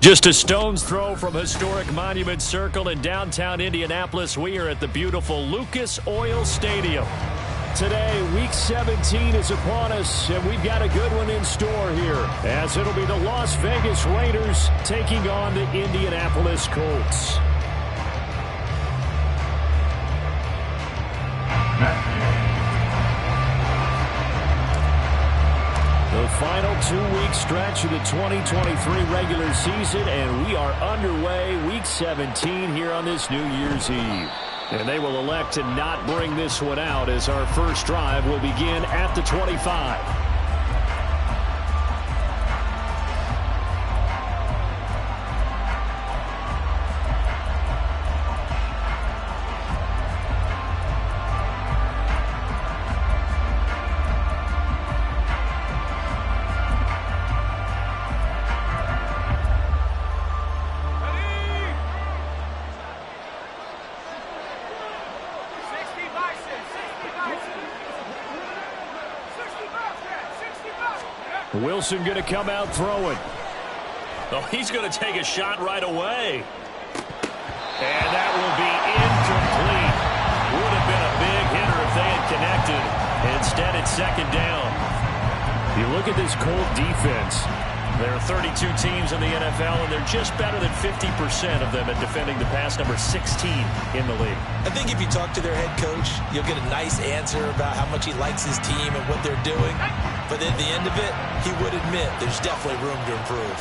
Just a stone's throw from historic Monument Circle in downtown Indianapolis, we are at the beautiful Lucas Oil Stadium. Today, Week 17 is upon us, and we've got a good one in store here, as it'll be the Las Vegas Raiders taking on the Indianapolis Colts. The final 2-week stretch of the 2023 regular season, and we are underway Week 17 here on this New Year's Eve. And they will elect to not bring this one out, as our first drive will begin at the 25. Wilson going to come out throwing. Oh, he's going to take a shot right away. And that will be incomplete. Would have been a big hitter if they had connected. Instead, it's second down. You look at this Colt defense. There are 32 teams in the NFL, and they're just better than 50% of them at defending the pass, number 16 in the league. I think if you talk to their head coach, you'll get a nice answer about how much he likes his team and what they're doing. But at the end of it, he would admit there's definitely room to improve.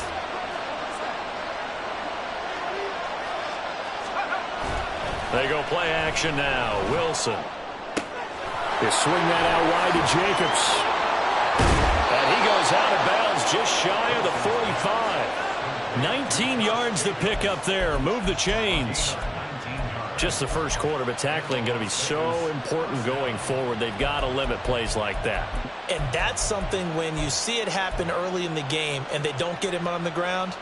They go play action now. Wilson. They swing that out wide to Jacobs. And he goes out of bounds just shy of the 45. 19 yards to pick up there. Move the chains. Just the first quarter, but tackling going to be so important going forward. They've got to limit plays like that. And that's something when you see it happen early in the game and they don't get him on the ground,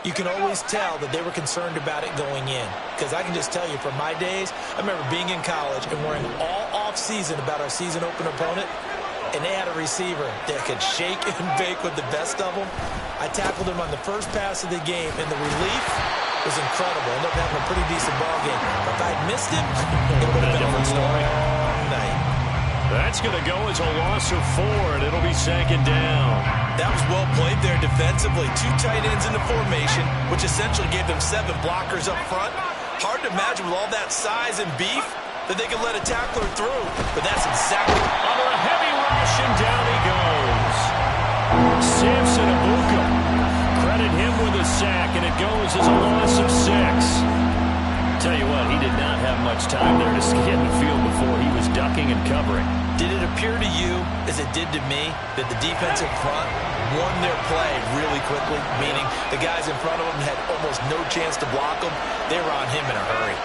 you can always tell that they were concerned about it going in. Because I can just tell you from my days, I remember being in college and worrying all off-season about our season opener opponent, and they had a receiver that could shake and bake with the best of them. I tackled him on the first pass of the game, and the relief was incredible. Ended up having a pretty decent ball game. But if I'd missed him, it would have been a different story. Night. That's going to go as a loss of 4, and it'll be second down. That was well played there defensively. 2 tight ends in the formation, which essentially gave them 7 blockers up front. Hard to imagine with all that size and beef that they could let a tackler through. But that's exactly... Under a heavy rush, and down he goes. Samson Abuka. Credit him with a sack, and it goes as a loss of 6. Tell you what, he did not have much time there to scan the field before he was ducking and covering. Did it appear to you, as it did to me, that the defensive front won their play really quickly? Meaning the guys in front of them had almost no chance to block them. They were on him in a hurry.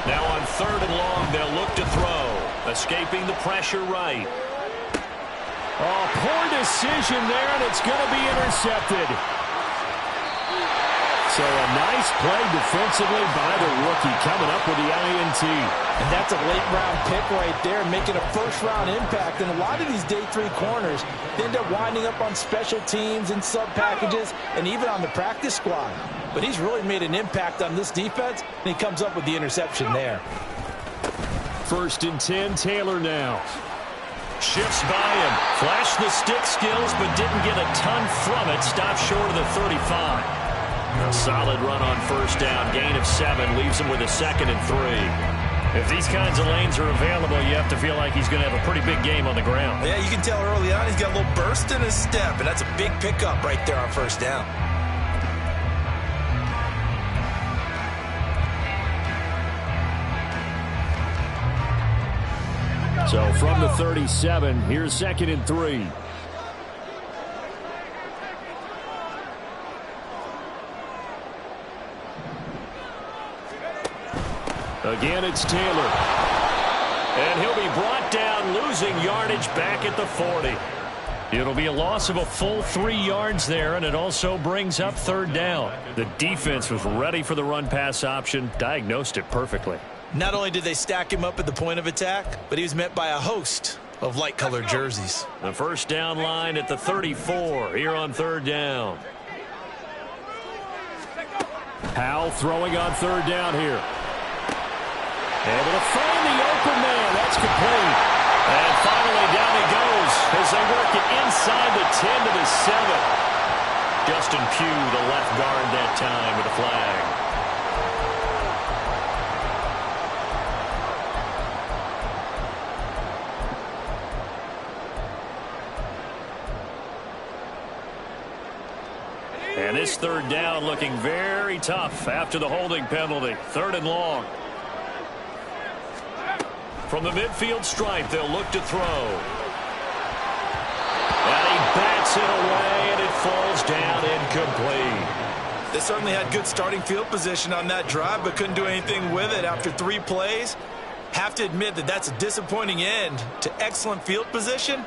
Now on 3rd and long, they'll look to throw. Escaping the pressure right. Oh, poor decision there, and it's going to be intercepted. So a nice play defensively by the rookie, coming up with the INT. And that's a late-round pick right there, making a first-round impact. And a lot of these day 3 corners end up winding up on special teams and sub-packages and even on the practice squad. But he's really made an impact on this defense, and he comes up with the interception there. 1st and 10, Taylor now. Shifts by him. Flashed the stick skills, but didn't get a ton from it. Stopped short of the 35. A solid run on 1st down. Gain of 7 leaves him with a 2nd and 3. If these kinds of lanes are available, you have to feel like he's going to have a pretty big game on the ground. Yeah, you can tell early on he's got a little burst in his step, and that's a big pickup right there on 1st down. So from the 37, here's 2nd and 3. Again, it's Taylor. And he'll be brought down, losing yardage back at the 40. It'll be a loss of a full 3 yards there, and it also brings up 3rd down. The defense was ready for the run-pass option, diagnosed it perfectly. Not only did they stack him up at the point of attack, but he was met by a host of light-colored jerseys. The first down line at the 34 here on third down. Powell throwing on third down here. Able to find the open man. That's complete. And finally down he goes as they work it inside the 10 to the 7. Justin Pugh, the left guard that time with a flag. And this third down looking very tough after the holding penalty. Third and long. From the midfield stripe, they'll look to throw. And he bats it away, and it falls down incomplete. They certainly had good starting field position on that drive, but couldn't do anything with it after 3 plays. Have to admit that that's a disappointing end to excellent field position.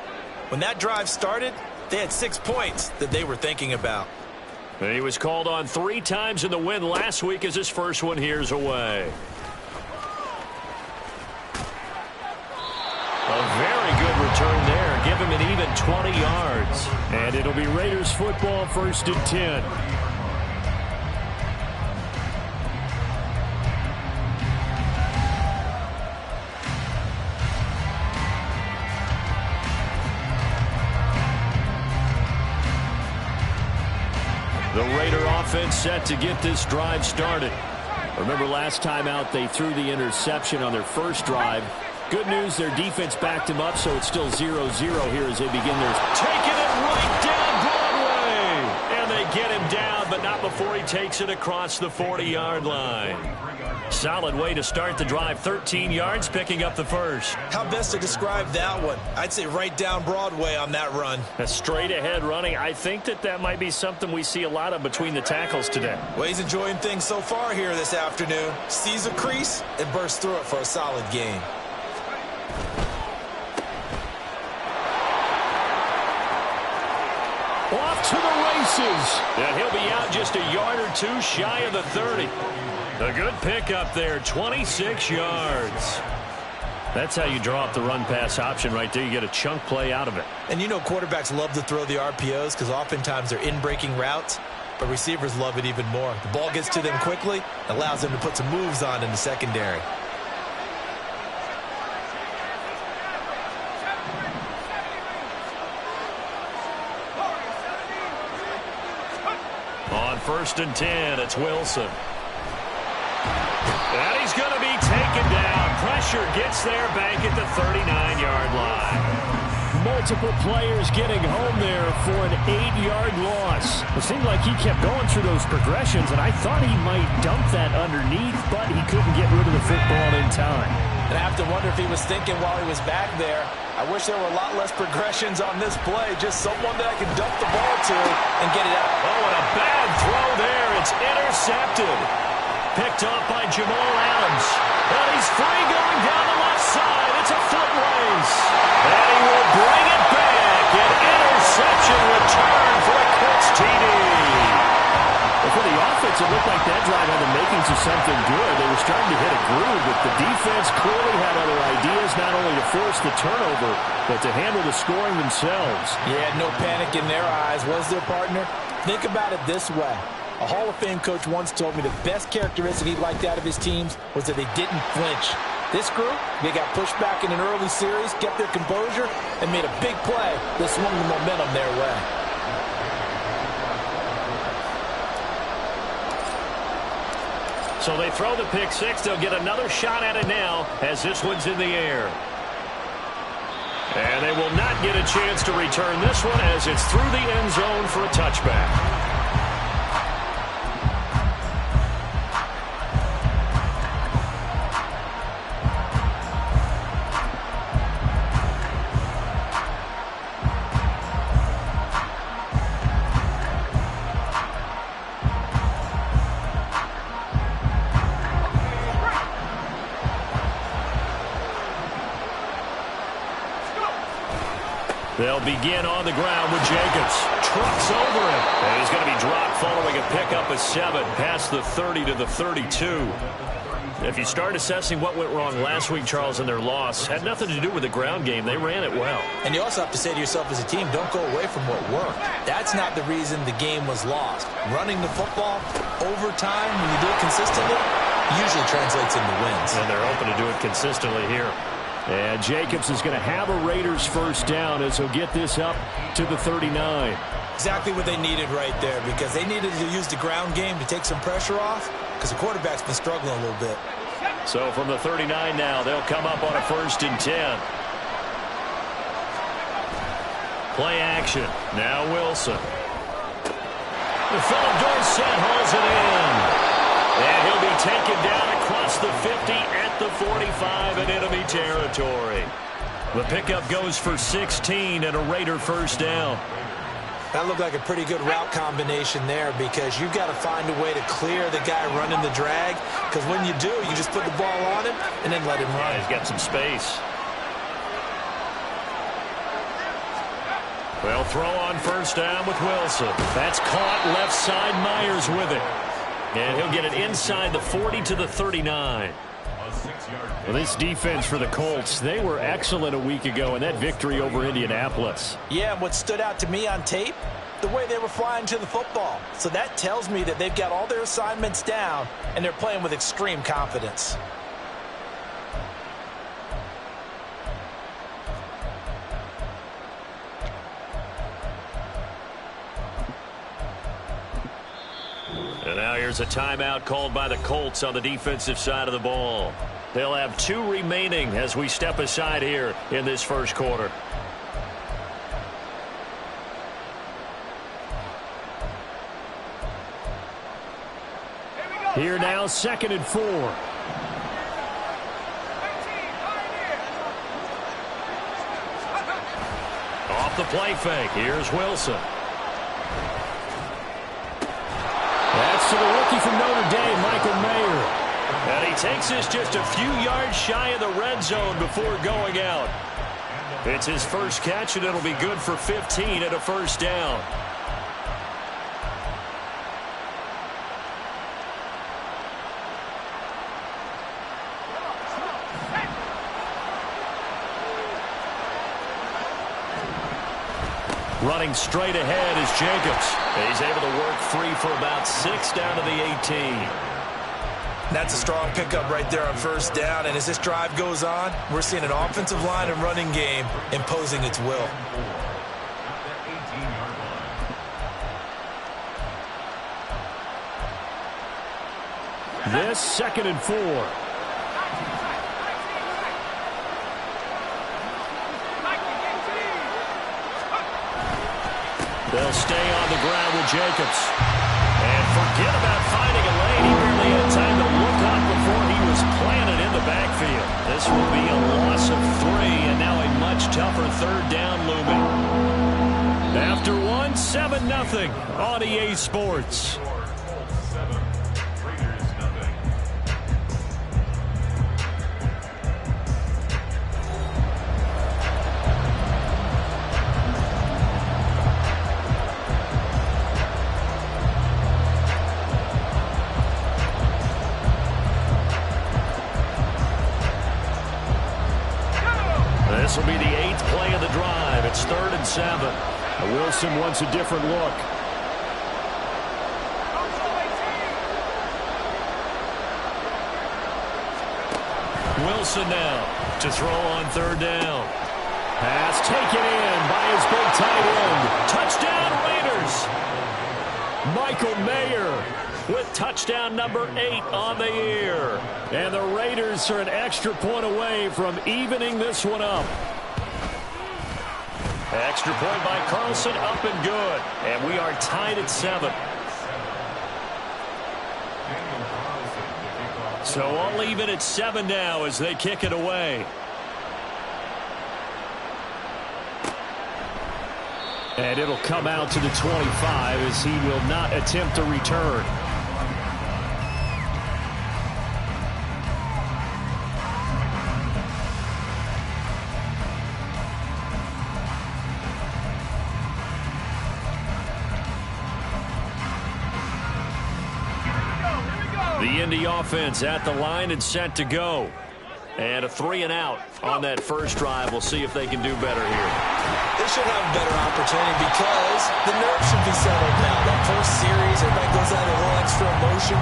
When that drive started, they had 6 points that they were thinking about. He was called on 3 times in the win last week as his first one here's away. A very good return there. Give him an even 20 yards. And it'll be Raiders football, 1st and 10. The Raider offense set to get this drive started. Remember last time out they threw the interception on their first drive. Good news, their defense backed him up, so it's still 0-0 here as they begin their... Taking it right down Broadway! And they get him down, but not before he takes it across the 40-yard line. Solid way to start the drive. 13 yards, picking up the first. How best to describe that one? I'd say right down Broadway on that run. A straight-ahead running. I think that might be something we see a lot of between the tackles today. Well, he's enjoying things so far here this afternoon. Sees a crease and bursts through it for a solid gain. Off to the races. And he'll be out just a yard or 2 shy of the 30. A good pickup there, 26 yards. That's how you draw up the run-pass option right there. You get a chunk play out of it. And you know quarterbacks love to throw the RPOs because oftentimes they're in-breaking routes, but receivers love it even more. The ball gets to them quickly, allows them to put some moves on in the secondary. On 1st and 10, it's Wilson. And he's going to be taken down. Pressure gets there back at the 39-yard line. Multiple players getting home there for an 8-yard loss. It seemed like he kept going through those progressions, and I thought he might dump that underneath, but he couldn't get rid of the football in time. And I have to wonder if he was thinking while he was back there, I wish there were a lot less progressions on this play. Just someone that I can dump the ball to and get it out. Oh, and a bad throw there. It's intercepted. Picked up by Jamal Adams. And he's free going down the left side. It's a foot race. And he will bring it back. An interception return for a Colts TD. Well, for the offense, it looked like that drive had the makings of something good. They were starting to hit a groove, but the defense clearly had other ideas, not only to force the turnover, but to handle the scoring themselves. Yeah, no panic in their eyes, was there, partner? Think about it this way. A Hall of Fame coach once told me the best characteristic he liked out of his teams was that they didn't flinch. This group, they got pushed back in an early series, kept their composure, and made a big play that swung the momentum their way. So they throw the pick six. They'll get another shot at it now as this one's in the air. And they will not get a chance to return this one as it's through the end zone for a touchback. They'll begin on the ground with Jacobs. Trucks over him. And he's going to be dropped following a pickup of 7 past the 30 to the 32. If you start assessing what went wrong last week, Charles, in their loss, had nothing to do with the ground game. They ran it well. And you also have to say to yourself as a team, don't go away from what worked. That's not the reason the game was lost. Running the football over time, when you do it consistently, usually translates into wins. And they're open to do it consistently here. And Jacobs is going to have a Raiders first down as he'll get this up to the 39. Exactly what they needed right there, because they needed to use the ground game to take some pressure off, because the quarterback's been struggling a little bit. So from the 39 now, they'll come up on a 1st and 10. Play action. Now Wilson. Philip Dorsett hauls it in. And he'll be taken down across the 50 at the 45 in enemy territory. The pickup goes for 16 and a Raider first down. That looked like a pretty good route combination there, because you've got to find a way to clear the guy running the drag, because when you do, you just put the ball on him and then let him run. He's got some space. They'll throw on first down with Wilson. That's caught left side. Myers with it. And he'll get it inside the 40 to the 39. Well, this defense for the Colts, they were excellent a week ago in that victory over Indianapolis. Yeah, and what stood out to me on tape, the way they were flying to the football. So that tells me that they've got all their assignments down, and they're playing with extreme confidence. And now here's a timeout called by the Colts on the defensive side of the ball. They'll have 2 remaining as we step aside here in this first quarter. Here now, 2nd and 4. Off the play fake. Here's Wilson. That's to the rookie from Notre Dame, Michael Mayer. And he takes this just a few yards shy of the red zone before going out. It's his first catch, and it'll be good for 15 and a first down. Running straight ahead is Jacobs. He's able to work free for about 6 down to the 18. That's a strong pickup right there on first down, and as this drive goes on, we're seeing an offensive line and running game imposing its will. This 2nd and 4. They'll stay on the ground with Jacobs. And forget about finding a lane. He barely had time to look up before he was planted in the backfield. This will be a loss of 3, and now a much tougher 3rd down looming. After 1, 7-0 on EA Sports. This will be the 8th play of the drive. It's 3rd and 7. Wilson wants a different look. Wilson now to throw on 3rd down. Pass taken in by his big tight end. Touchdown Raiders! Michael Mayer with touchdown number 8 on the year. And the Raiders are an extra point away from evening this one up. Extra point by Carlson, up and good. And we are tied at 7. So all even at 7 now as they kick it away. And it'll come out to the 25 as he will not attempt to return. The Indy offense at the line and set to go. And a 3-and-out on that first drive. We'll see if they can do better here. They should have a better opportunity because the nerves should be settled now. That first series, everybody goes out a little extra emotion.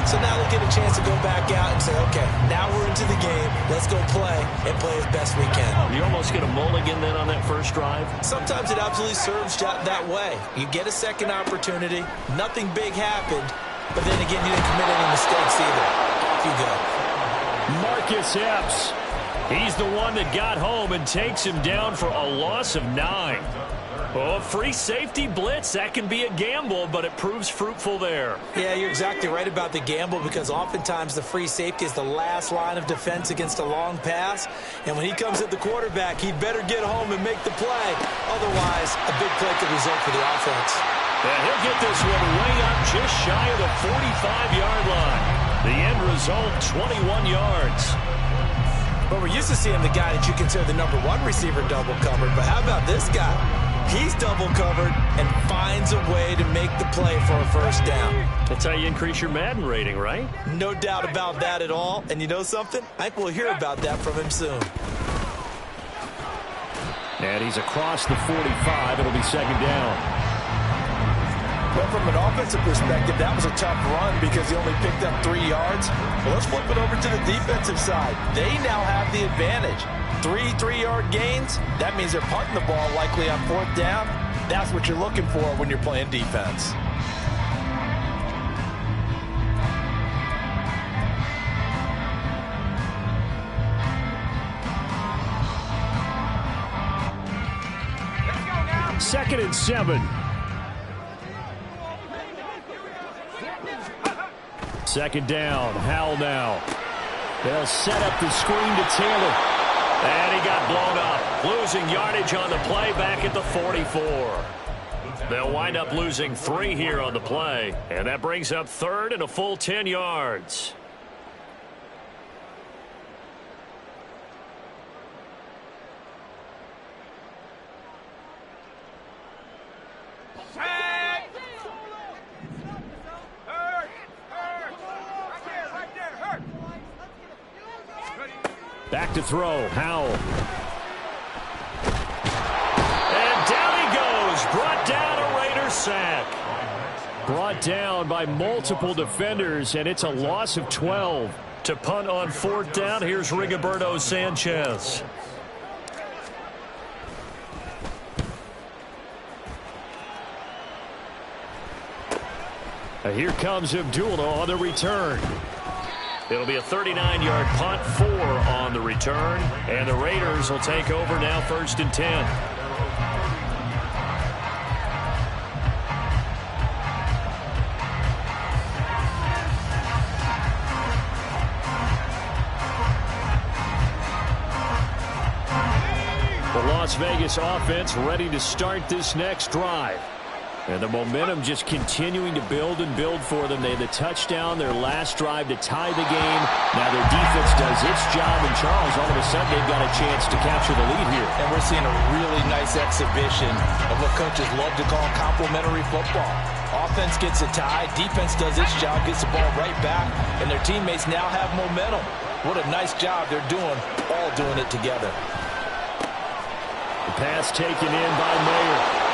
So now they get a chance to go back out and say, okay, now we're into the game. Let's go play and play as best we can. You almost get a mulligan then on that first drive? Sometimes it absolutely serves that way. You get a second opportunity. Nothing big happened. But then again, you didn't commit any mistakes either. Off you go. Marcus Epps. He's the one that got home and takes him down for a loss of 9. Oh, free safety blitz. That can be a gamble, but it proves fruitful there. Yeah, you're exactly right about the gamble because oftentimes the free safety is the last line of defense against a long pass. And when he comes at the quarterback, he better get home and make the play. Otherwise, a big play could result for the offense. And he'll get this one way up just shy of the 45-yard line. The end result, 21 yards. But we're used to seeing the guy that you consider the number 1 receiver double covered. But how about this guy? He's double covered and finds a way to make the play for a first down. That's how you increase your Madden rating, right? No doubt about that at all. And you know something? I think we'll hear about that from him soon. And he's across the 45. It'll be second down. But from an offensive perspective, that was a tough run because he only picked up 3 yards. Well, let's flip it over to the defensive side. They now have the advantage. 3 3-yard gains. That means they're punting the ball likely on 4th down. That's what you're looking for when you're playing defense. Second and 7. Second down, Howell now. They'll set up the screen to Taylor. And he got blown up. Losing yardage on the play back at the 44. They'll wind up losing 3 here on the play. And that brings up 3rd and a full 10 yards. Back to throw, Howell. And down he goes. Brought down a Raider sack. Brought down by multiple defenders, and it's a loss of 12. To punt on 4th down, here's Rigoberto Sanchez. Here comes Abdullah on the return. It'll be a 39-yard punt, 4 on the return. And the Raiders will take over now, 1st and 10. The Las Vegas offense ready to start this next drive. And the momentum just continuing to build and build for them. They had the touchdown, their last drive to tie the game. Now their defense does its job, and Charles, all of a sudden, they've got a chance to capture the lead here. And we're seeing a really nice exhibition of what coaches love to call complementary football. Offense gets a tie, defense does its job, gets the ball right back, and their teammates now have momentum. What a nice job they're doing, all doing it together. The pass taken in by Mayer.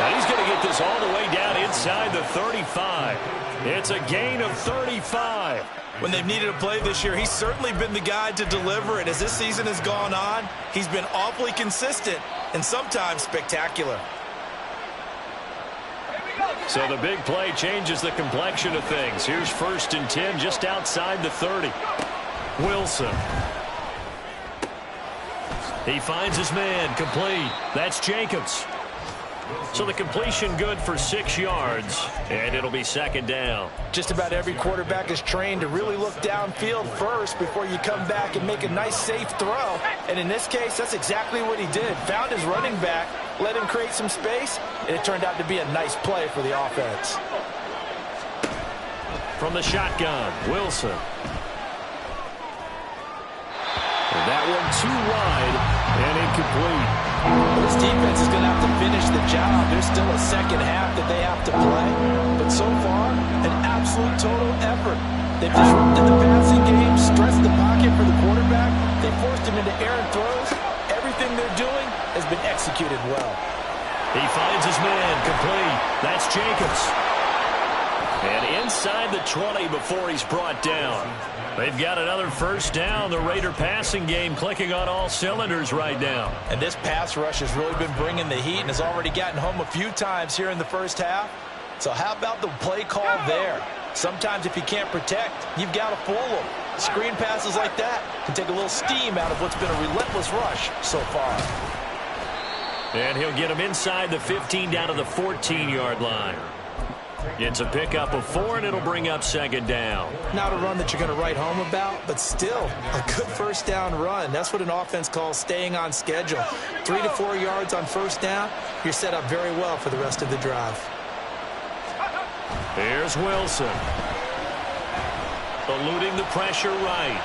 And he's going to get this all the way down inside the 35. It's a gain of 35. When they've needed a play this year, he's certainly been the guy to deliver it. As this season has gone on, he's been awfully consistent and sometimes spectacular. So the big play changes the complexion of things. Here's 1st and 10 just outside the 30. Wilson. He finds his man, complete. That's Jacobs. So the completion good for 6 yards, and it'll be 2nd down. Just about every quarterback is trained to really look downfield first before you come back and make a nice, safe throw. And in this case, that's exactly what he did. Found his running back, let him create some space, and it turned out to be a nice play for the offense. From the shotgun, Wilson. And that one too wide and incomplete. This defense is going to have to finish the job. There's still a second half that they have to play. But so far, an absolute total effort effort. They've disrupted the passing game, stressed the pocket for the quarterback. They forced him into errant throws. Everything they're doing has been executed well. He finds his man, complete. That's Jacobs. And inside the 20 before he's brought down. They've got another first down. The Raider passing game clicking on all cylinders right now. And this pass rush has really been bringing the heat and has already gotten home a few times here in the first half. So how about the play call there? Sometimes if you can't protect, you've got to fool them. Screen passes like that can take a little steam out of what's been a relentless rush so far. And he'll get him inside the 15 down to the 14-yard line. It's a pickup of 4, and it'll bring up second down. Not a run that you're going to write home about, but still a good first down run. That's what an offense calls staying on schedule. 3 to 4 yards on first down, you're set up very well for the rest of the drive. Here's Wilson. Eluding the pressure right.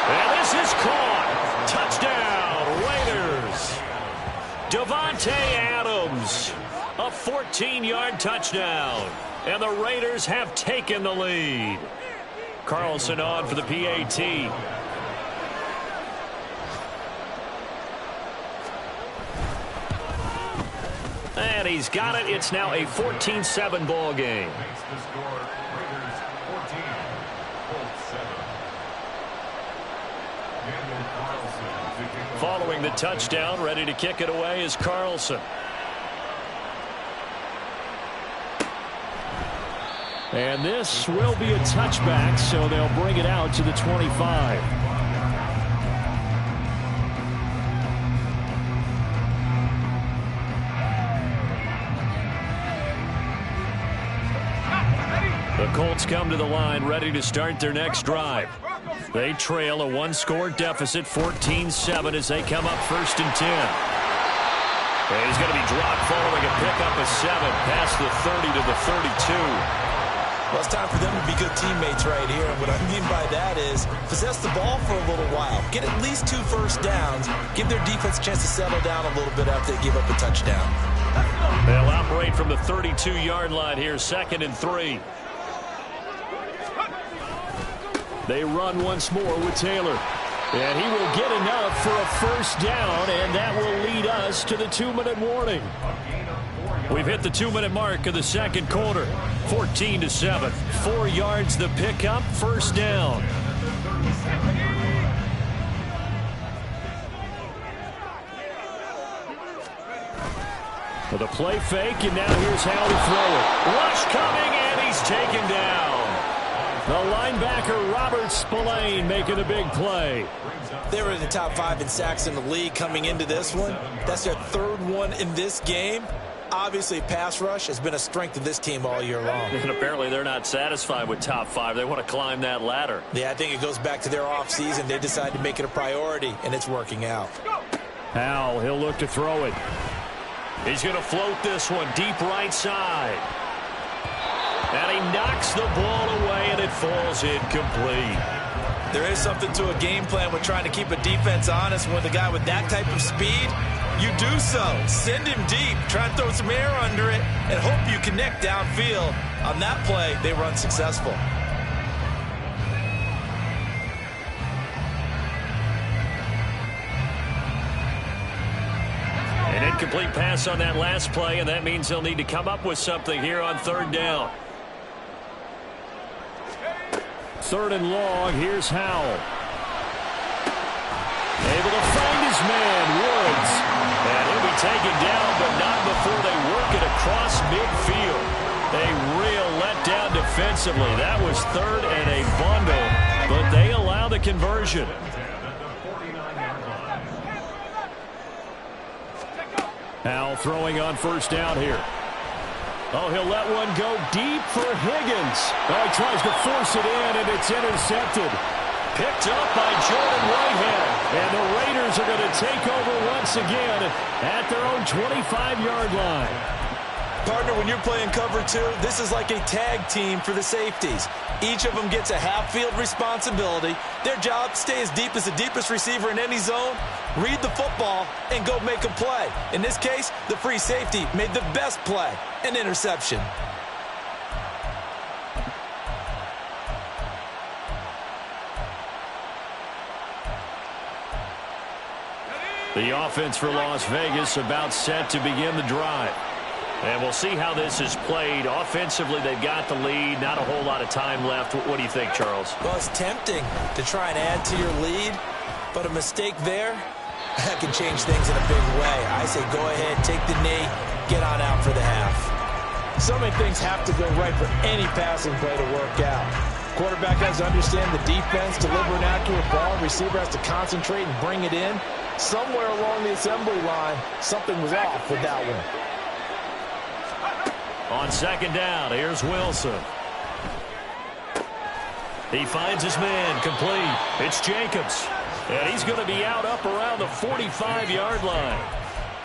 And this is caught. Touchdown, Raiders. Davante Adams. A 14-yard touchdown. And the Raiders have taken the lead. Carlson on for the PAT. And he's got it. It's now a 14-7 ball game. Following the touchdown, ready to kick it away is Carlson. And this will be a touchback, so they'll bring it out to the 25. The Colts come to the line ready to start their next drive. They trail a one-score deficit, 14-7, as they come up 1st and 10. And he's going to be dropped following a pickup of 7 past the 30 to the 32. Well, it's time for them to be good teammates right here. And what I mean by that is possess the ball for a little while. Get at least 2 first downs. Give their defense a chance to settle down a little bit after they give up a touchdown. They'll operate from the 32-yard line here, 2nd and 3. They run once more with Taylor. And he will get enough for a first down, and that will lead us to the 2-minute warning. We've hit the 2-minute mark of the second quarter. 14-7. 4 yards the pickup, first down. For the play fake, and now here's how to throw it. Rush coming, and he's taken down. The linebacker, Robert Spillane, making a big play. They were in the top 5 in sacks in the league coming into this one. That's their 3rd one in this game. Obviously, pass rush has been a strength of this team all year long. And apparently they're not satisfied with top 5. They want to climb that ladder. Yeah, I think it goes back to their offseason. They decided to make it a priority, and it's working out. Howell, he'll look to throw it. He's going to float this one deep right side. And he knocks the ball away, and it falls incomplete. There is something to a game plan with trying to keep a defense honest. With a guy with that type of speed, you do so. Send him deep, try and throw some air under it, and hope you connect downfield. On that play, they were unsuccessful. An incomplete pass on that last play, and that means they'll need to come up with something here on 3rd down. 3rd and long, here's Howell. Able to find his man, Woods. And he'll be taken down, but not before they work it across midfield. A real letdown defensively. That was 3rd and a bundle, but they allow the conversion. Howell throwing on 1st down here. Oh, he'll let one go deep for Higgins. Oh, he tries to force it in, and it's intercepted. Picked up by Jordan Whitehead. And the Raiders are going to take over once again at their own 25-yard line. Partner, when you're playing cover 2, this is like a tag team for the safeties. Each of them gets a half-field responsibility. Their job, stay as deep as the deepest receiver in any zone, read the football, and go make a play. In this case, the free safety made the best play, an interception. The offense for Las Vegas about set to begin the drive. And we'll see how this is played. Offensively, they've got the lead. Not a whole lot of time left. What do you think, Charles? Well, it's tempting to try and add to your lead, but a mistake there, that can change things in a big way. I say go ahead, take the knee, get on out for the half. So many things have to go right for any passing play to work out. Quarterback has to understand the defense, deliver an accurate ball. Receiver has to concentrate and bring it in. Somewhere along the assembly line, something was off with that one. On second down, here's Wilson. He finds his man, complete. It's Jacobs. And he's going to be out up around the 45-yard line.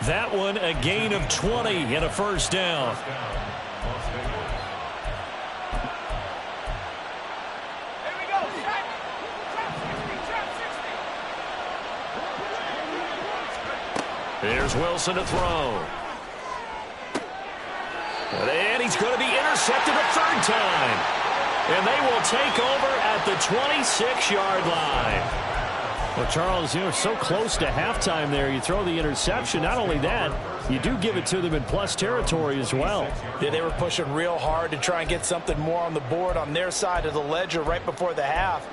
That one a gain of 20 and a first down. Here's Wilson to throw. And he's going to be intercepted a third time. And they will take over at the 26-yard line. Well, Charles, you're so close to halftime there. You throw the interception. Not only that, you do give it to them in plus territory as well. Yeah, they were pushing real hard to try and get something more on the board on their side of the ledger right before the half.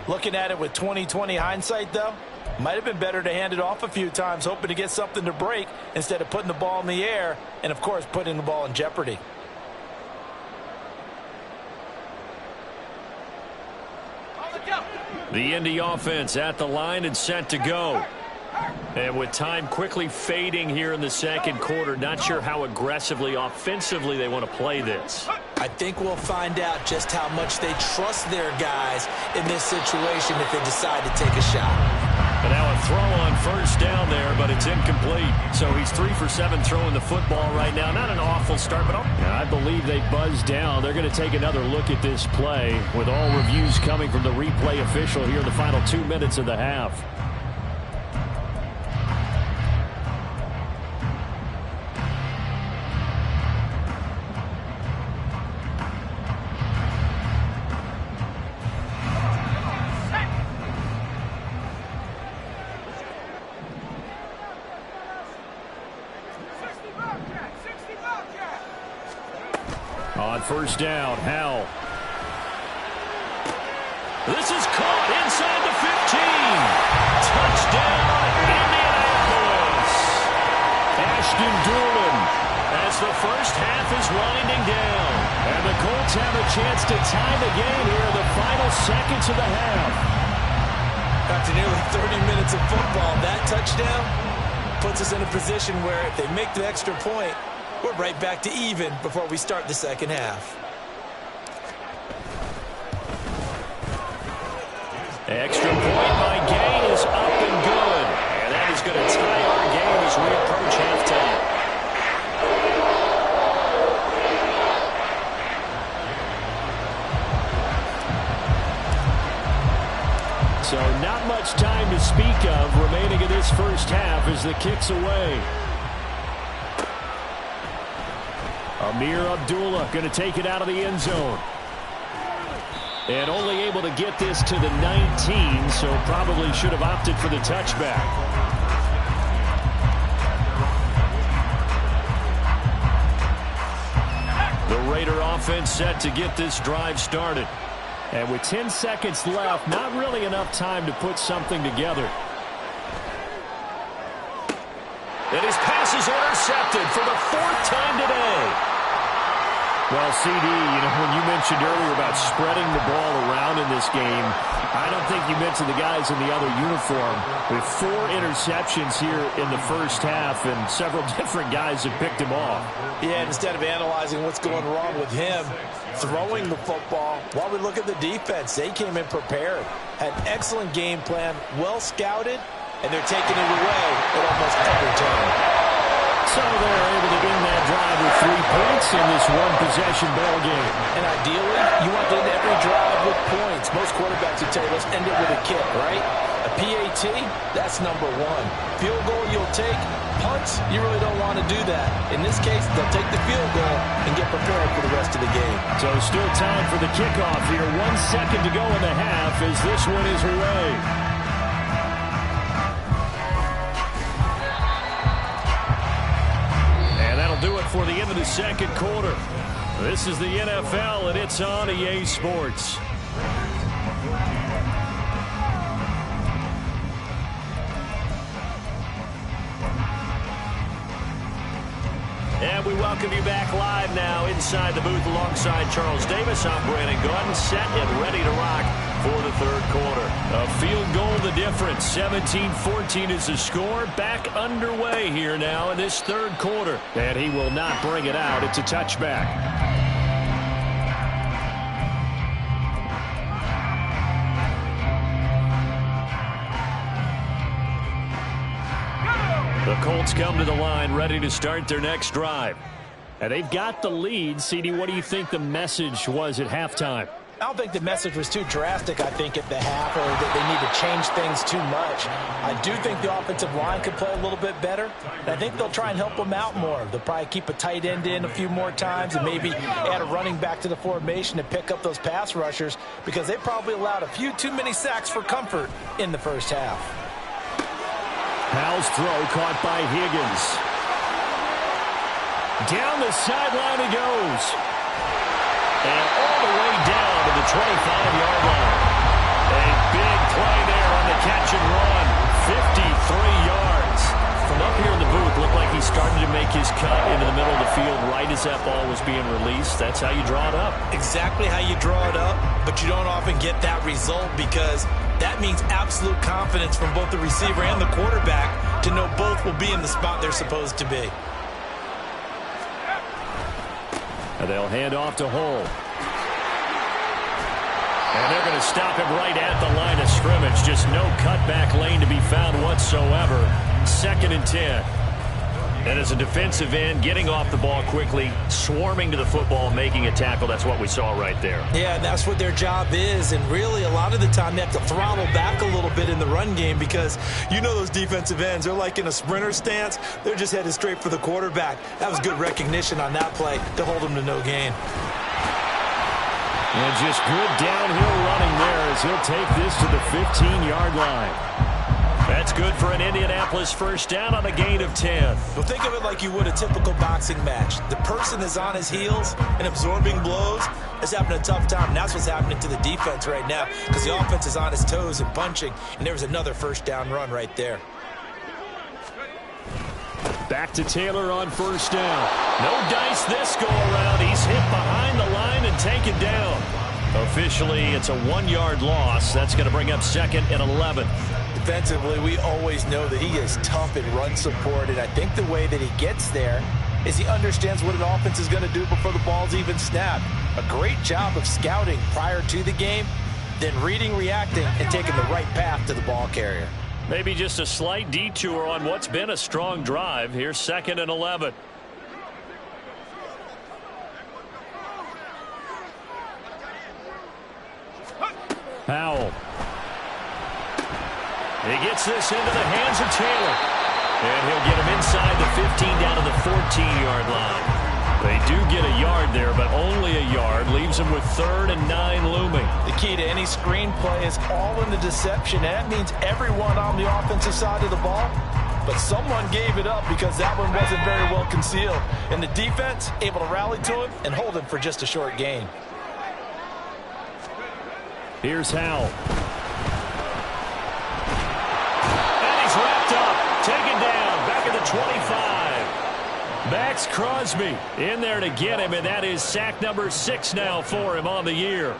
Looking at it with 20/20 hindsight, though, might have been better to hand it off a few times, hoping to get something to break instead of putting the ball in the air and, of course, putting the ball in jeopardy. The Indy offense at the line and set to go. And with time quickly fading here in the second quarter, not sure how aggressively, offensively they want to play this. I think we'll find out just how much they trust their guys in this situation if they decide to take a shot. And now a throw on first down there, but it's incomplete. So he's 3 for 7 throwing the football right now. Not an awful start, but I believe they buzzed down. They're going to take another look at this play with all reviews coming from the replay official here in the final 2 minutes of the half. On first down, Howell. This is caught inside the 15. Touchdown, Indianapolis. Ashton Doolin as the first half is winding down. And the Colts have a chance to tie the game here in the final seconds of the half. After nearly 30 minutes of football, that touchdown puts us in a position where if they make the extra point, we're right back to even before we start the second half. Extra point by Gay is up and good. And that is going to tie our game as we approach halftime. So not much time to speak of remaining in this first half as the kick's away. Amir Abdullah going to take it out of the end zone. And only able to get this to the 19, so probably should have opted for the touchback. The Raider offense set to get this drive started. And with 10 seconds left, not really enough time to put something together. And his pass is intercepted for the 4th time today. Well, CD, when you mentioned earlier about spreading the ball around in this game, I don't think you mentioned the guys in the other uniform. With 4 interceptions here in the first half, and several different guys have picked him off. Yeah, and instead of analyzing what's going wrong with him, throwing the football, while we look at the defense, they came in prepared. Had an excellent game plan, well scouted, and they're taking it away at almost every turn. So they're able to end that drive with 3 points in this one-possession ball game. And ideally, you want to end every drive with points. Most quarterbacks would tell you, let's end it with a kick, right? A PAT, that's number 1. Field goal you'll take. Punts, you really don't want to do that. In this case, they'll take the field goal and get prepared for the rest of the game. So still time for the kickoff here. 1 second to go in the half as this one is away. for the end of the second quarter. This is the NFL, and it's on EA Sports. And we welcome you back live now inside the booth alongside Charles Davis. I'm Brandon Gunn, set and ready to rock for the third quarter. A field goal the difference. 17-14 is the score. Back underway here now in this third quarter. And he will not bring it out. It's a touchback. The Colts come to the line ready to start their next drive. And they've got the lead. CD, what do you think the message was at halftime? I don't think the message was too drastic, I think, at the half, or that they need to change things too much. I do think the offensive line could play a little bit better. And I think they'll try and help them out more. They'll probably keep a tight end in a few more times and maybe add a running back to the formation to pick up those pass rushers, because they probably allowed a few too many sacks for comfort in the first half. Powell's throw caught by Higgins. Down the sideline he goes. And all the way down to the 25-yard line. A big play there on the catch and run. 53 yards. From up here in the booth, looked like he started to make his cut into the middle of the field right as that ball was being released. That's how you draw it up. Exactly how you draw it up, but you don't often get that result, because that means absolute confidence from both the receiver and the quarterback to know both will be in the spot they're supposed to be. And they'll hand off to Hull. And they're going to stop him right at the line of scrimmage. Just no cutback lane to be found whatsoever. 2nd and 10. And as a defensive end, getting off the ball quickly, swarming to the football, making a tackle, that's what we saw right there. Yeah, and that's what their job is. And really, a lot of the time, they have to throttle back a little bit in the run game, because you know those defensive ends, they're like in a sprinter stance. They're just headed straight for the quarterback. That was good recognition on that play to hold them to no gain. And just good downhill running there as he'll take this to the 15-yard line. That's good for an Indianapolis first down on a gain of 10. Well, think of it like you would a typical boxing match. The person is on his heels and absorbing blows is having a tough time. And that's what's happening to the defense right now, because the offense is on his toes and punching. And there was another first down run right there. Back to Taylor on first down. No dice this go around. He's hit behind the line and taken down. Officially, it's a 1-yard loss. That's going to bring up 2nd and 11. Defensively, we always know that he is tough in run support, and I think the way that he gets there is he understands what an offense is going to do before the ball's even snapped. A great job of scouting prior to the game, then reading, reacting, and taking the right path to the ball carrier. Maybe just a slight detour on what's been a strong drive. Here's 2nd and 11. Powell. He gets this into the hands of Taylor. And he'll get him inside the 15 down to the 14-yard line. They do get a yard there, but only a yard. Leaves him with 3rd and 9 looming. The key to any screenplay is all in the deception. And that means everyone on the offensive side of the ball. But someone gave it up because that one wasn't very well concealed. And the defense able to rally to him and hold him for just a short gain. Here's Howell. Wrapped up, taken down, back at the 25. Max Crosby in there to get him, and that is sack number 6 now for him on the year.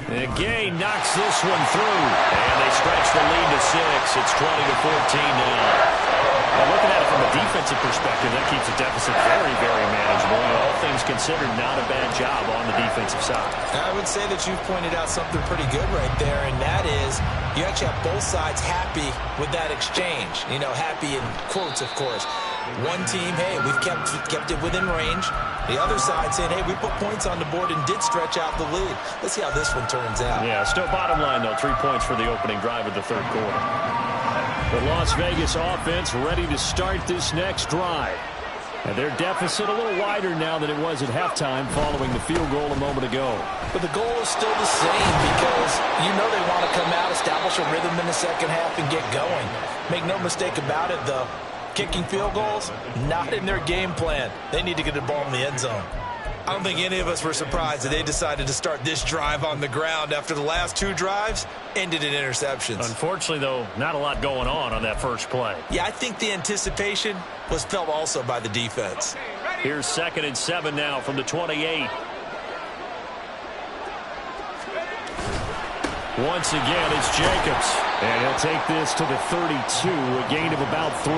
And Gay knocks this one through, and they stretch the lead to 6. It's 20-14 now. Well, looking at it from a defensive perspective, that keeps the deficit very, very manageable. And all things considered, not a bad job on the defensive side. I would say that you've pointed out something pretty good right there, and that is you actually have both sides happy with that exchange. You know, happy in quotes, of course. One team, hey, we've kept it within range. The other side saying, hey, we put points on the board and did stretch out the lead. Let's see how this one turns out. Yeah, still bottom line, though, 3 points for the opening drive of the third quarter. The Las Vegas offense ready to start this next drive. And their deficit a little wider now than it was at halftime following the field goal a moment ago. But the goal is still the same because you know they want to come out, establish a rhythm in the second half, and get going. Make no mistake about it, though. Kicking field goals, not in their game plan. They need to get the ball in the end zone. I don't think any of us were surprised that they decided to start this drive on the ground after the last 2 drives ended in interceptions. Unfortunately, though, not a lot going on that first play. Yeah, I think the anticipation was felt also by the defense. Here's 2nd and 7 now from the 28. Once again, it's Jacobs. And he'll take this to the 32, a gain of about 3.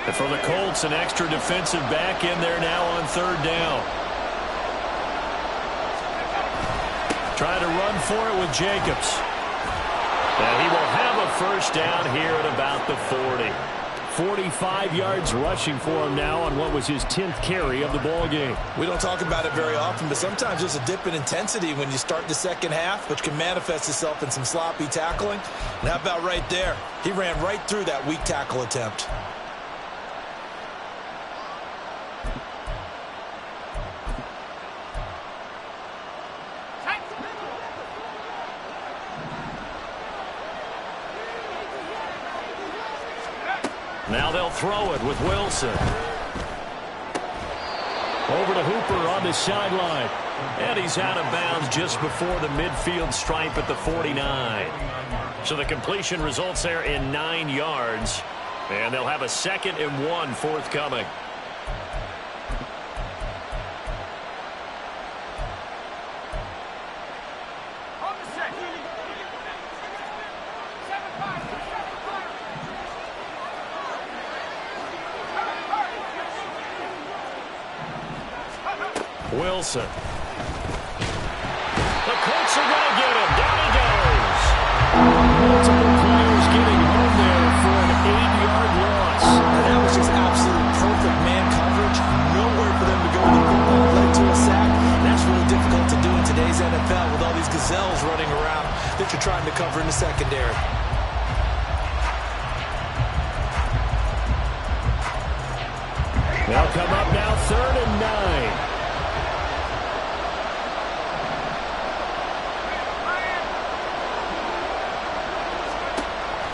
And for the Colts, an extra defensive back in there now on 3rd down. Trying to run for it with Jacobs. And he will have a first down here at about the 40. 45 yards rushing for him now on what was his 10th carry of the ball game. We don't talk about it very often, but sometimes there's a dip in intensity when you start the second half, which can manifest itself in some sloppy tackling. And how about right there? He ran right through that weak tackle attempt. Now they'll throw it with Wilson. Over to Hooper on the sideline. And he's out of bounds just before the midfield stripe at the 49. So the completion results there in 9 yards. And they'll have a 2nd and 1 forthcoming. Wilson. The Colts are going to get him. Down he goes. Multiple players getting home there for an 8-yard loss. And that was just absolute perfect man coverage. Nowhere for them to go with the football. Led to a sack. And that's really difficult to do in today's NFL with all these gazelles running around that you're trying to cover in the secondary. They'll come up now 3rd and 9.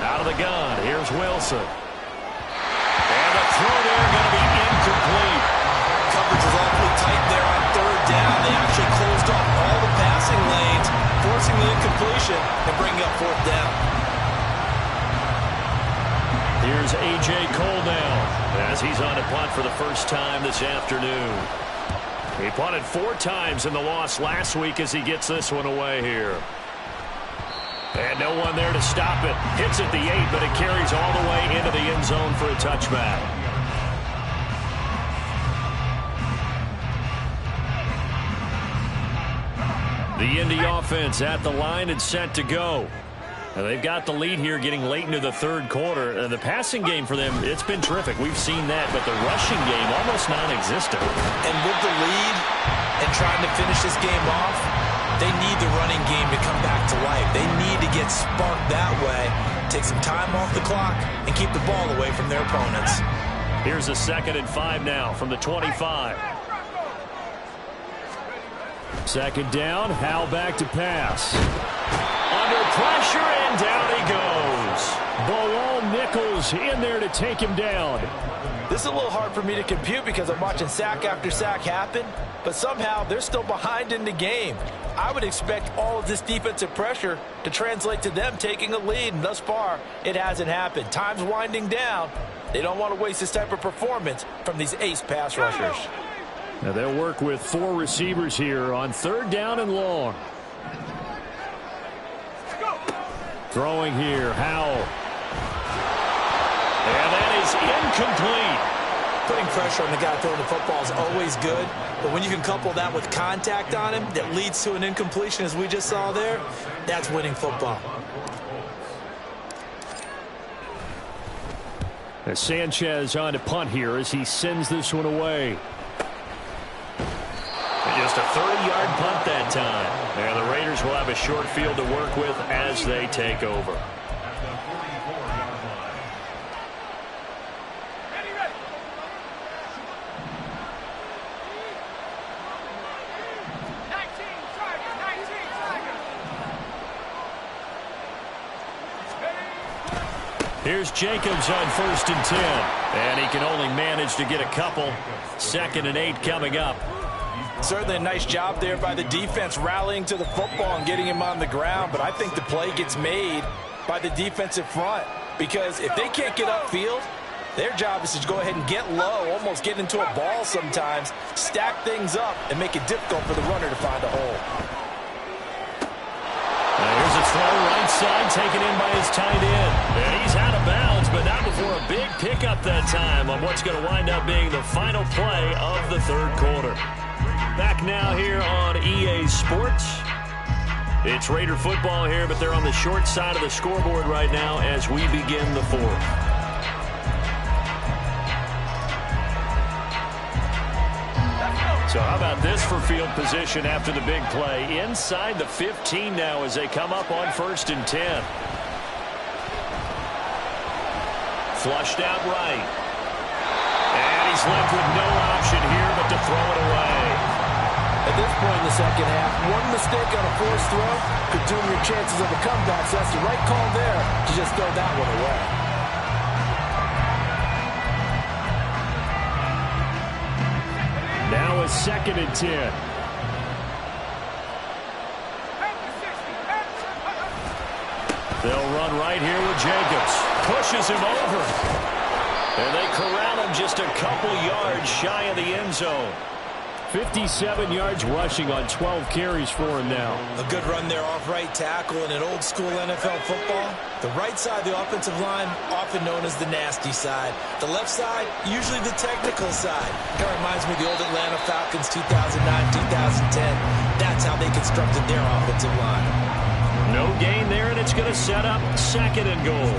Out of the gun, here's Wilson. And the throw there going to be incomplete. Coverage is awfully tight there on 3rd down. They actually closed off all the passing lanes, forcing the incompletion and bringing up 4th down. Here's A.J. Cole now as he's on a punt for the first time this afternoon. He punted 4 times in the loss last week as he gets this one away here. And no one there to stop it. Hits at the 8, but it carries all the way into the end zone for a touchback. The Indy offense at the line and set to go. And they've got the lead here getting late into the 3rd quarter. And the passing game for them, it's been terrific. We've seen that, but the rushing game almost non-existent. And with the lead and trying to finish this game off, they need the running game to come back to life. They need to get sparked that way, take some time off the clock, and keep the ball away from their opponents. Here's a 2nd and 5 now from the 25. 2nd down, Howell back to pass. Under pressure, and down he goes. Bilal Nichols in there to take him down. This is a little hard for me to compute because I'm watching sack after sack happen, but somehow they're still behind in the game. I would expect all of this defensive pressure to translate to them taking a lead, and thus far, it hasn't happened. Time's winding down. They don't want to waste this type of performance from these ace pass rushers. Now they'll work with 4 receivers here on 3rd down and long. Throwing here, Howell. And that is incomplete. putting pressure on the guy throwing the football is always good, but when you can couple that with contact on him that leads to an incompletion, as we just saw there, that's winning football. As Sanchez on to punt here as he sends this one away. Just a 30-yard punt that time. And the Raiders will have a short field to work with as they take over. Here's Jacobs on 1st and 10. And he can only manage to get a couple. 2nd and 8 coming up. Certainly a nice job there by the defense rallying to the football and getting him on the ground. But I think the play gets made by the defensive front. Because if they can't get upfield, their job is to go ahead and get low, almost get into a ball sometimes, stack things up, and make it difficult for the runner to find a hole. Here's a throw right side taken in by his tight end. And he's out of bounds, but not before a big pickup that time on what's going to wind up being the final play of the 3rd quarter. Back now here on EA Sports. It's Raider football here, but they're on the short side of the scoreboard right now as we begin the 4th. So how about this for field position after the big play? Inside the 15 now as they come up on 1st and 10. Flushed out right. And he's left with no option here but to throw it away. At this point in the second half, one mistake on a forced throw could doom your chances of a comeback. So that's the right call there to just throw that one away. Now a 2nd and 10. They'll run right here with Jacobs. Pushes him over. And they corral him just a couple yards shy of the end zone. 57 yards rushing on 12 carries for him now. A good run there off right tackle in an old school NFL football. The right side of the offensive line, often known as the nasty side. The left side, usually the technical side. Kind of reminds me of the old Atlanta Falcons 2009-2010. That's how they constructed their offensive line. No gain there, and it's going to set up 2nd and goal.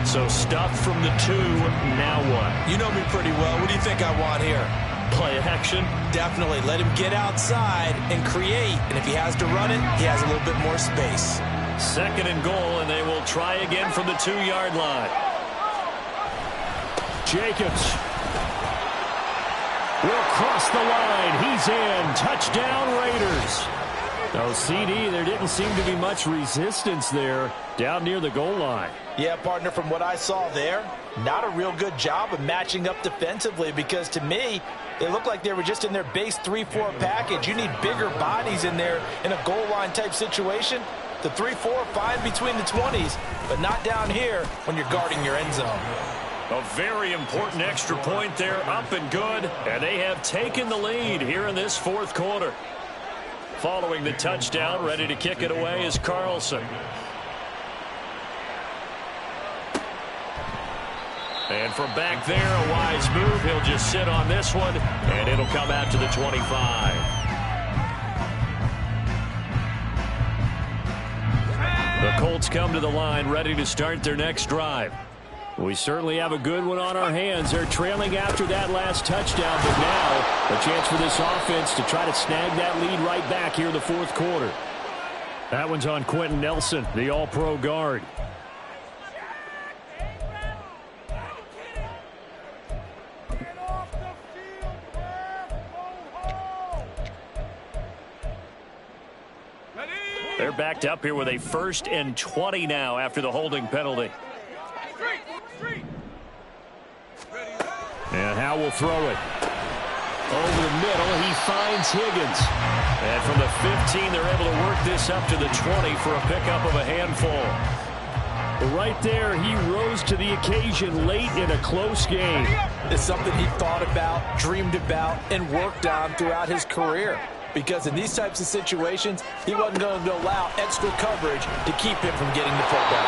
So stuffed from the 2, now what? You know me pretty well. What do you think I want here? Play action? Definitely. Let him get outside and create. And if he has to run it, he has a little bit more space. 2nd and goal, and they will try again from the 2-yard line. Jacobs will cross the line. He's in. Touchdown, Raiders. Oh, CD, there didn't seem to be much resistance there down near the goal line. Yeah, partner, from what I saw there, not a real good job of matching up defensively because to me, they look like they were just in their base 3-4 package. You need bigger bodies in there in a goal line type situation. The 3-4 fine between the 20s, but not down here when you're guarding your end zone. A very important extra point there, up and good, and they have taken the lead here in this 4th quarter. Following the touchdown, ready to kick it away is Carlson. And from back there, a wise move. He'll just sit on this one, and it'll come out to the 25. The Colts come to the line, ready to start their next drive. We certainly have a good one on our hands. They're trailing after that last touchdown, but now a chance for this offense to try to snag that lead right back here in the 4th quarter. That one's on Quentin Nelson, the all-pro guard. They're backed up here with a 1st and 20 now after the holding penalty. And Howe will throw it. Over the middle, he finds Higgins. And from the 15, they're able to work this up to the 20 for a pickup of a handful. Right there, he rose to the occasion late in a close game. It's something he thought about, dreamed about, and worked on throughout his career. Because in these types of situations, he wasn't going to allow extra coverage to keep him from getting the football.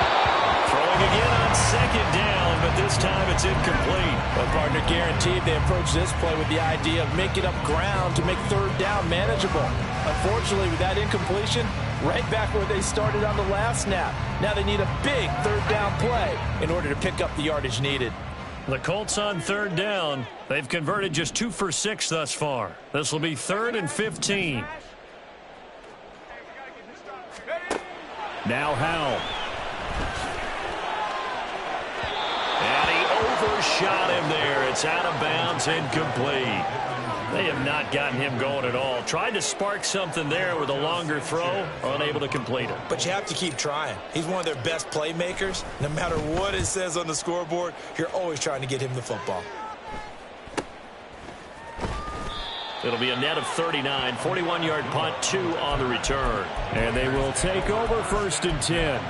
Throwing again on 2nd down, but this time it's incomplete. Well, partner, guaranteed they approach this play with the idea of making up ground to make third down manageable. Unfortunately, with that incompletion, right back where they started on the last snap. Now they need a big third down play in order to pick up the yardage needed. The Colts on third down. They've converted just 2 for 6 thus far. This will be 3rd and 15. Now Howell. And he overshot him there. It's out of bounds, incomplete. They have not gotten him going at all. Tried to spark something there with a longer throw, unable to complete it. But you have to keep trying. He's one of their best playmakers. No matter what it says on the scoreboard, you're always trying to get him the football. It'll be a net of 39, 41-yard punt, 2 on the return. And they will take over 1st and 10.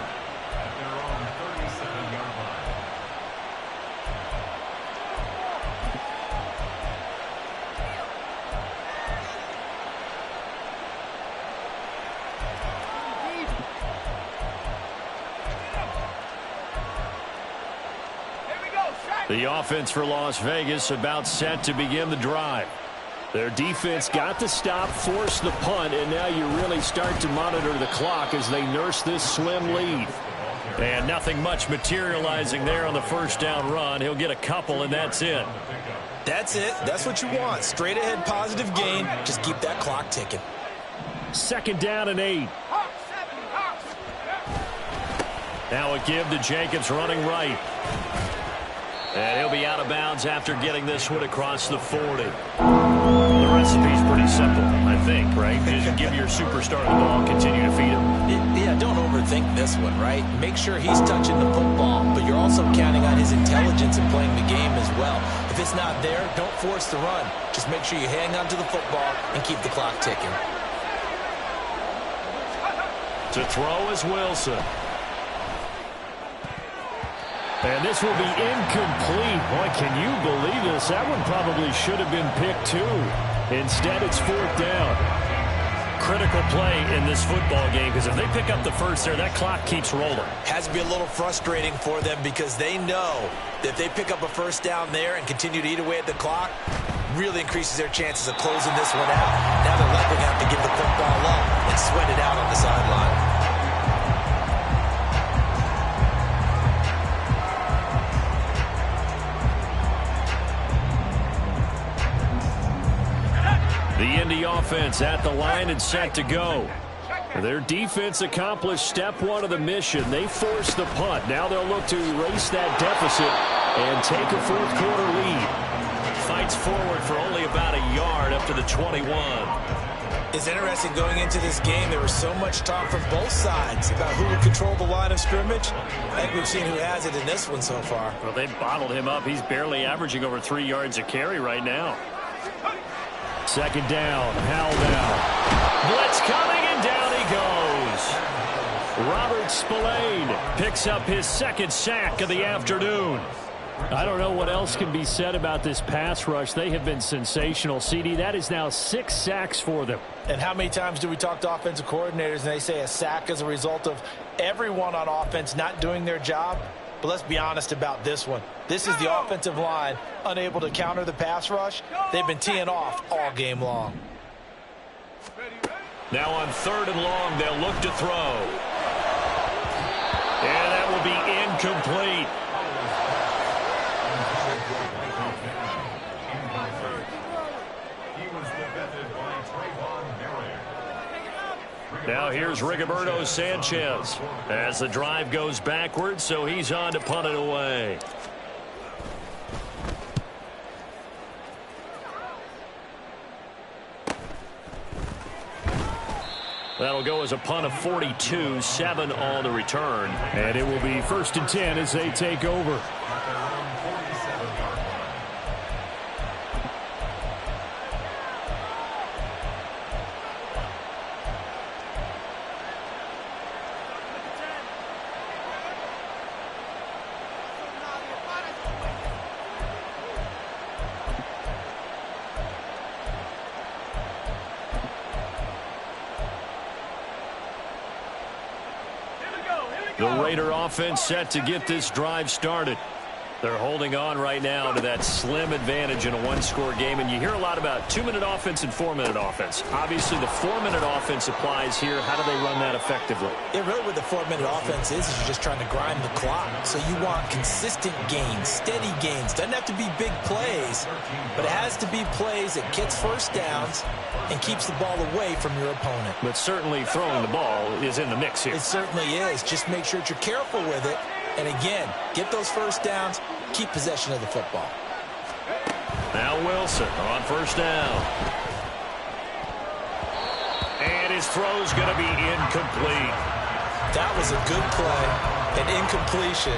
The offense for Las Vegas about set to begin the drive. Their defense got the stop, forced the punt, and now you really start to monitor the clock as they nurse this slim lead. And nothing much materializing there on the first down run. He'll get a couple, and that's it. That's it. That's what you want. Straight ahead positive gain. Just keep that clock ticking. 2nd down and 8. Now a give to Jacobs running right. And he'll be out of bounds after getting this one across the 40. The recipe's pretty simple, I think, right? Just give your superstar the ball and continue to feed him. Yeah, don't overthink this one, right? Make sure he's touching the football, but you're also counting on his intelligence in playing the game as well. If it's not there, don't force the run. Just make sure you hang on to the football and keep the clock ticking. To throw is Wilson. And this will be incomplete. Boy, can you believe this? That one probably should have been picked too. Instead, it's 4th down. Critical play in this football game, because if they pick up the first there, that clock keeps rolling. Has to be a little frustrating for them because they know that if they pick up a first down there and continue to eat away at the clock, really increases their chances of closing this one out. Now they're likely going to have to give the football up and sweat it out on the sideline. The Indy offense at the line and set to go. Their defense accomplished step 1 of the mission. They forced the punt. Now they'll look to erase that deficit and take a 4th quarter lead. Fights forward for only about a yard up to the 21. It's interesting going into this game. There was so much talk from both sides about who would control the line of scrimmage. I think we've seen who has it in this one so far. Well, they've bottled him up. He's barely averaging over 3 yards a carry right now. 2nd down. Howell down. Blitz coming, and down he goes. Robert Spillane picks up his 2nd sack of the afternoon. I don't know what else can be said about this pass rush. They have been sensational. CD, that is now 6 sacks for them. And how many times do we talk to offensive coordinators and they say a sack is a result of everyone on offense not doing their job? But let's be honest about this one. This is the offensive line unable to counter the pass rush. They've been teeing off all game long. Now on 3rd and long, they'll look to throw. And that will be incomplete. Now here's Rigoberto Sanchez as the drive goes backwards, so he's on to punt it away. That'll go as a punt of 42, 7 on the return. And it will be 1st and 10 as they take over. The Raider offense set to get this drive started. They're holding on right now to that slim advantage in a one-score game, and you hear a lot about 2-minute offense and 4-minute offense. Obviously, the 4-minute offense applies here. How do they run that effectively? Yeah, really what the 4-minute offense is you're just trying to grind the clock. So you want consistent gains, steady gains. Doesn't have to be big plays, but it has to be plays that gets first downs and keeps the ball away from your opponent. But certainly throwing the ball is in the mix here. It certainly is. Just make sure that you're careful with it. And again, get those first downs, keep possession of the football. Now Wilson on first down. And his throw's going to be incomplete. That was a good play, an incompletion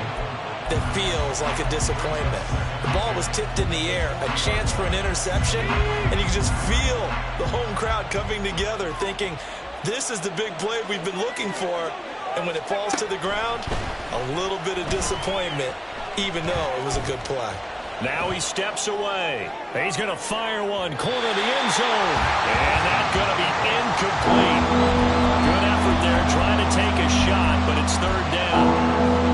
that feels like a disappointment. The ball was tipped in the air, a chance for an interception, and you can just feel the home crowd coming together thinking, this is the big play we've been looking for. And when it falls to the ground, a little bit of disappointment, even though it was a good play. Now he steps away. He's going to fire one, corner of the end zone. And that's going to be incomplete. Good effort there, trying to take a shot, but it's third down.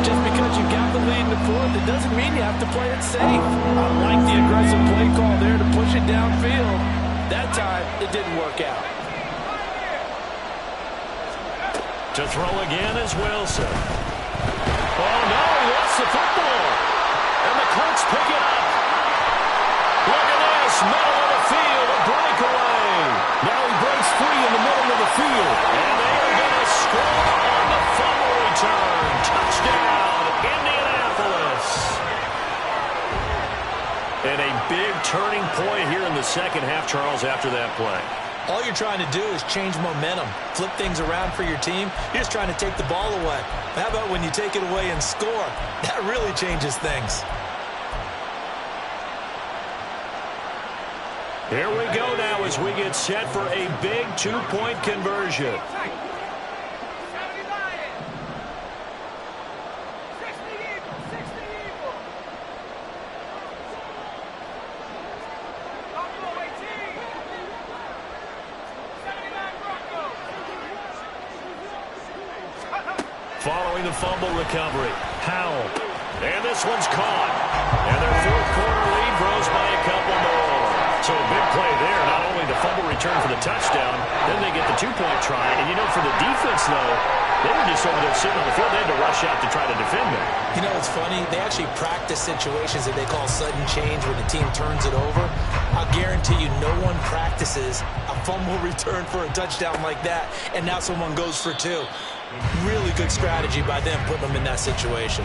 Just because you got the lead in the fourth, it doesn't mean you have to play it safe. I like the aggressive play call there to push it downfield. That time, it didn't work out. To throw again is Wilson. Oh, no, he lost the football. And the Colts pick it up. Look at this, middle of the field, a breakaway. Now he breaks free in the middle of the field. And they are going to score on the fumble return. Touchdown, Indianapolis. And a big turning point here in the second half, Charles, after that play. All you're trying to do is change momentum, flip things around for your team. You're just trying to take the ball away. How about when you take it away and score? That really changes things. Here we go now as we get set for a big two-point conversion. Following the fumble recovery, Howell. And this one's caught. And their fourth quarter lead grows by a couple more. So a big play there. Not only the fumble return for the touchdown, then they get the two-point try. And, you know, for the defense, though, they were just over there sitting on the field. They had to rush out to try to defend them. You know, it's funny. They actually practice situations that they call sudden change when the team turns it over. I'll guarantee you no one practices a fumble return for a touchdown like that, and now someone goes for two. Really good strategy by them putting them in that situation.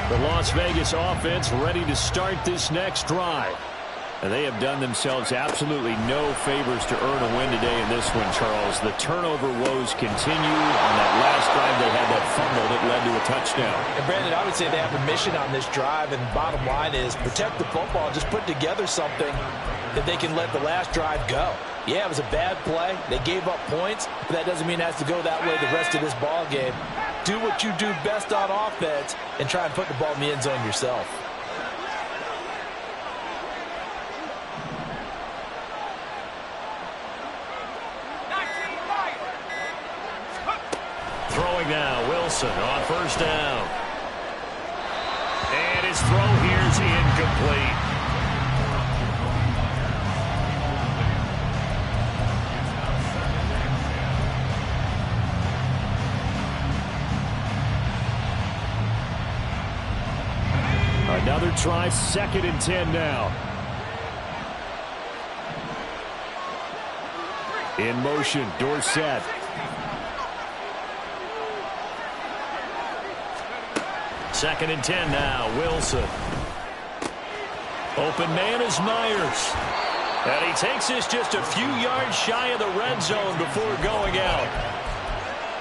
The Las Vegas offense ready to start this next drive. And they have done themselves absolutely no favors to earn a win today in this one, Charles. The turnover woes continue. On that last drive, they had that fumble that led to a touchdown. And, Brandon, I would say they have a mission on this drive, and the bottom line is protect the football. Just put together something that they can let the last drive go. Yeah, it was a bad play. They gave up points, but that doesn't mean it has to go that way the rest of this ball game. Do what you do best on offense and try and put the ball in the end zone yourself. Throwing now, Wilson on first down. And his throw here's incomplete. Another try, 2nd and 10 now. In motion, Dorsett. Second and 10 now, Wilson. Open man is Myers. And he takes this just a few yards shy of the red zone before going out.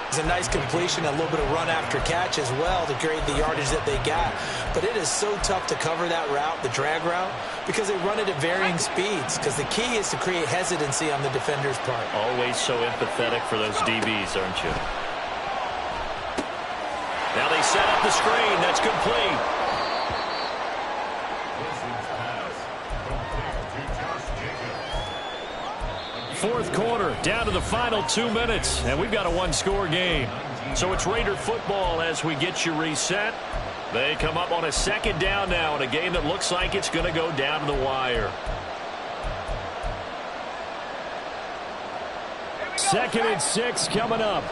It's a nice completion, a little bit of run after catch as well to create the yardage that they got. But it is so tough to cover that route, the drag route, because they run it at varying speeds. Because the key is to create hesitancy on the defender's part. Always so empathetic for those DBs, aren't you? Now they set up the screen. That's complete. fourth quarter, down to the final 2 minutes, and we've got a one-score game. So it's Raider football as we get you reset. They come up on a second down now in a game that looks like it's going to go down to the wire. 2nd and 6 coming up.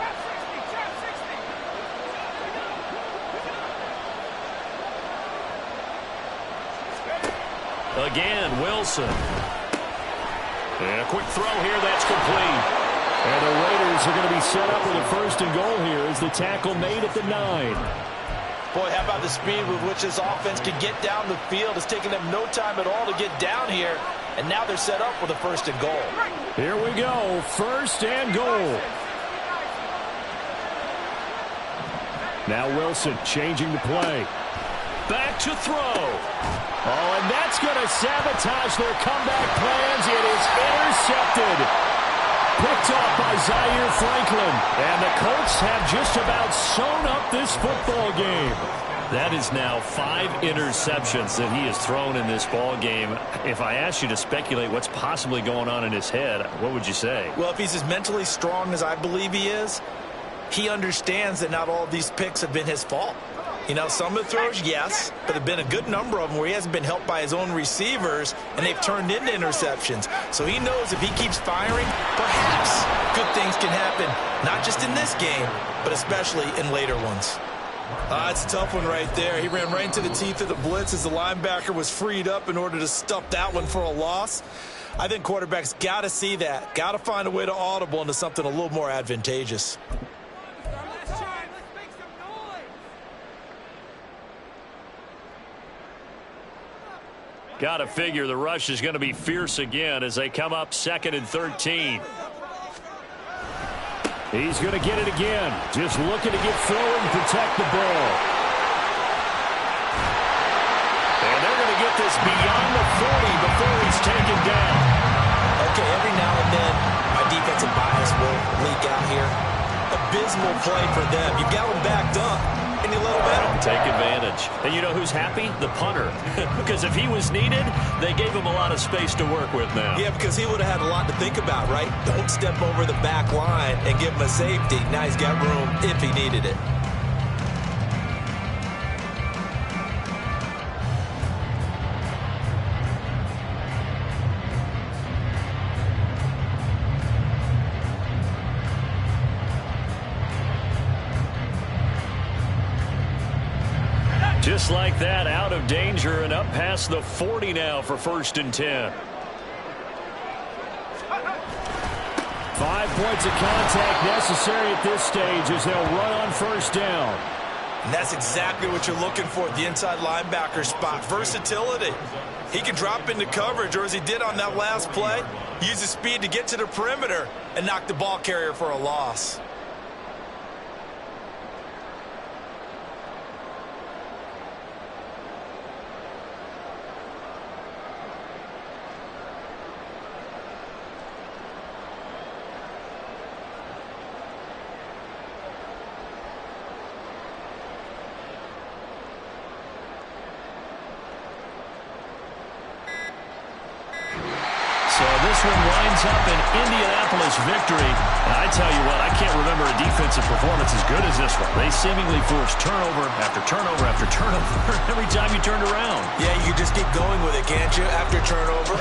Again, Wilson. And a quick throw here, that's complete. And the Raiders are going to be set up with a 1st and goal here as the tackle made at the 9. Boy, how about the speed with which this offense can get down the field? It's taken them no time at all to get down here, and now they're set up with a 1st and goal. Here we go, 1st and goal. Now Wilson changing the play. Back to throw. Oh, and that's going to sabotage their comeback plans. It is intercepted. Picked off by Zaire Franklin. And the Colts have just about sewn up this football game. That is now 5 interceptions that he has thrown in this ball game. If I asked you to speculate what's possibly going on in his head, what would you say? Well, if he's as mentally strong as I believe he is, he understands that not all of these picks have been his fault. You know, some of the throws, yes, but there have been a good number of them where he hasn't been helped by his own receivers, and they've turned into interceptions. So he knows if he keeps firing, perhaps good things can happen, not just in this game, but especially in later ones. It's a tough one right there. He ran right into the teeth of the blitz as the linebacker was freed up in order to stuff that one for a loss. I think quarterbacks got to see that, got to find a way to audible into something a little more advantageous. Got to figure the rush is going to be fierce again as they come up 2nd and 13. He's going to get it again. Just looking to get forward and protect the ball. And they're going to get this beyond the 40 before he's taken down. Okay, every now and then, my defensive bias will leak out here. Abysmal play for them. You got them backed up, and you let them in. Take advantage. And you know who's happy? The punter. Because if he was needed, they gave him a lot of space to work with now. Yeah, because he would have had a lot to think about, right? Don't step over the back line and give him a safety. Now he's got room if he needed it. Just like that, out of danger and up past the 40 now for 1st and 10. 5 points of contact necessary at this stage as they'll run on 1st down. And that's exactly what you're looking for at the inside linebacker spot. Versatility. He can drop into coverage, or as he did on that last play, use his speed to get to the perimeter and knock the ball carrier for a loss. This one winds up an Indianapolis victory. And I tell you what, I can't remember a defensive performance as good as this one. They seemingly forced turnover after turnover after turnover every time you turned around. Yeah, you can just keep going with it, can't you? After turnover.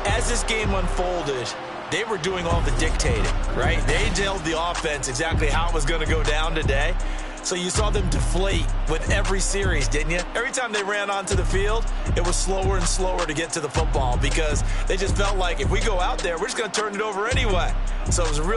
As this game unfolded, they were doing all the dictating, right? They told the offense exactly how it was going to go down today. So you saw them deflate with every series, didn't you? Every time they ran onto the field, it was slower and slower to get to the football because they just felt like if we go out there, we're just going to turn it over anyway. So it was a real